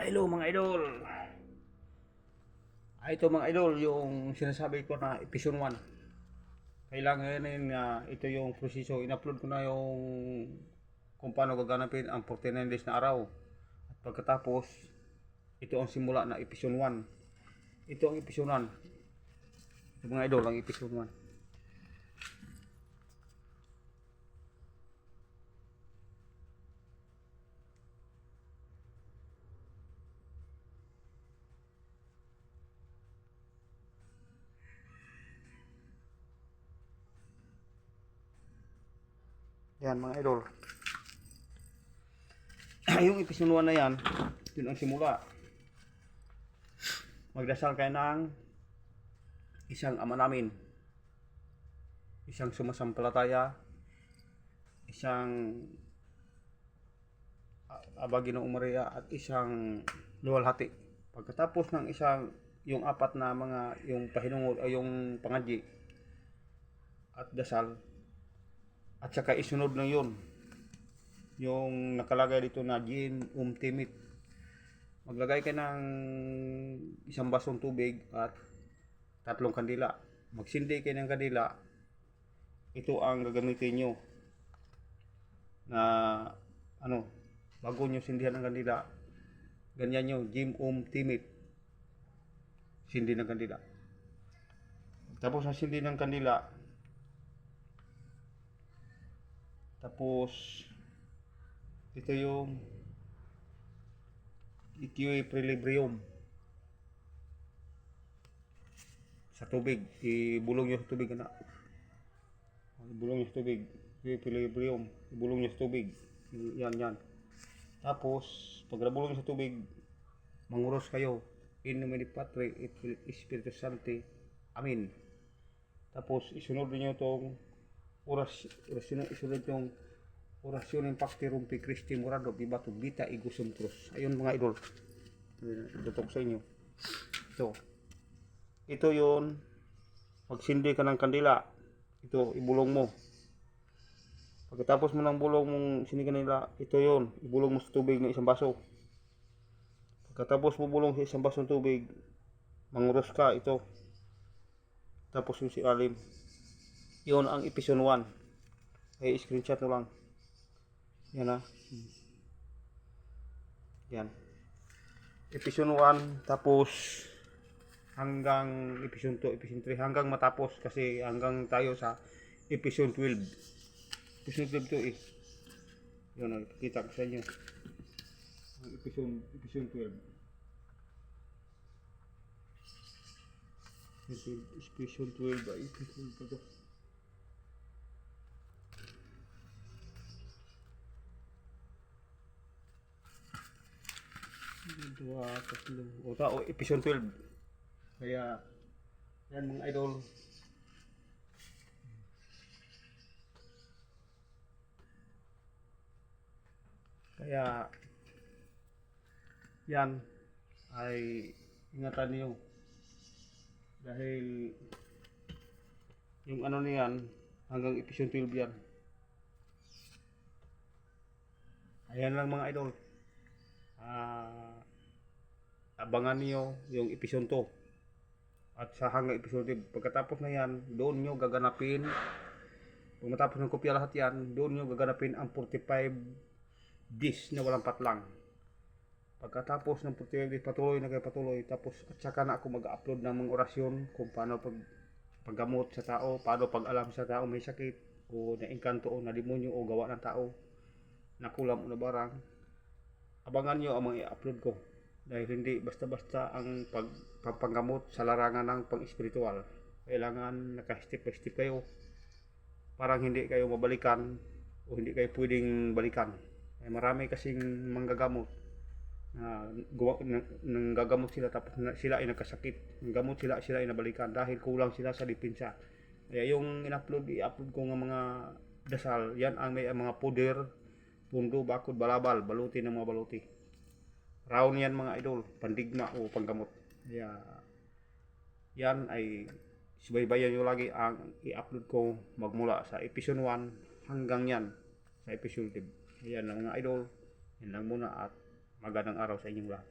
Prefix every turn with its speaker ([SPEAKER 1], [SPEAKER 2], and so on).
[SPEAKER 1] Hello mga idol. Ito mga idol, yung sinasabi ko na episode 1. Kailangan na ito yung proseso. In-upload ko na yung kung paano gaganapin ang 49 days na araw. At pagkatapos, ito ang simula na episode 1. Ito ang episode 1. Ito mga idol, ang episode 1. Yan mga idol. Yung episode 1 na yan, yun ang simula. Magdasal kayo ng isang ama namin, isang sumasampalataya, isang Aba Ginoong Maria at isang luwalhati. Pagkatapos ng isang yung apat na mga yung pahinungod ay yung pangadyi at dasal at saka isunod na yun yung nakalagay dito na gin timit. Maglagay ka ng isang basong tubig at 3 kandila. Magsindi kayo ng kandila. Ito ang gagamitin nyo na bago nyo sindihan ng kandila. Ganyan nyo, gin timit. Sindi ng kandila. Tapos ang sindi ng kandila, tapos ito yung equilibrium sa tubig. Ibulong nyo sa tubig na. Ibulong nyo sa tubig. Equilibrium. Ibulong nyo sa tubig. Yan. Tapos pag nabulong nyo sa tubig, manguros kayo. In nomine Patri et Spiritus Sancti. Amen. Tapos isunod niyo itong isunod yung orasyon ng Pacti Rumpi Christi Morado Bibato Vita Igusum Cruz. Ayun mga idol. Tutok sa inyo. Ito yun. Magsindi ka ng kandila. Ito, ibulong mo. Pagkatapos mo ng bulong mong sindi kanila, ito yun. Ibulong mo sa tubig ng isang baso. Pagkatapos mo bulong sa isang basong tubig, manguros ka ito. Tapos yung si alim. Yun ang episode 1. Ay screenshot mo lang. Yan na. Yan. Episode 1 tapos hanggang episode 2, episode 3 hanggang matapos kasi hanggang tayo sa episode 12. Episode 12 to eh. Yun o, ipakita ko sa inyo. Episode 12. Episode 12 ba? Episode pa to. Episode 12. Kaya yan mga idol. Kaya yan ay ingatan niyo dahil yung niyan hanggang episode 12 yan. Ayan lang mga idol. Abangan niyo yung episode 2 at sa hanggang episode 3. Pagkatapos na yan, doon nyo gaganapin. Pag matapos ng kopya lahat yan, doon nyo gaganapin ang 45 days na walang patlang. Pagkatapos ng 45 days, patuloy na kayo patuloy. Tapos at saka na ako mag-upload ng mga orasyon kung paano paggamot sa tao, paano pag-alam sa tao may sakit o naengkanto o nademonyo o gawa ng tao, nakulam o na barang. Abangan nyo ang mga i-upload ko. Dahil hindi basta-basta ang paggamot sa larangan ng pang-espiritual. Kailangan naka-step by step kayo. Parang hindi kayo mabalikan o hindi kayo pwedeng balikan. Ay marami kasing manggagamot. Nanggagamot sila tapos sila ay nagkasakit. Nanggamot sila ay nabalikan dahil kulang sila sa depensa. Kaya yung i-upload ko ng mga dasal, yan ang may mga puder, pundo, bakod, balabal, baluti ng mga baluti. Round yan mga idol, pandigma o panggamot. Kaya yan ay subaybayan nyo lagi ang i-upload ko magmula sa episode 1 hanggang yan sa episode 2. Ayan lang mga idol, yan lang muna at magandang araw sa inyong lahat.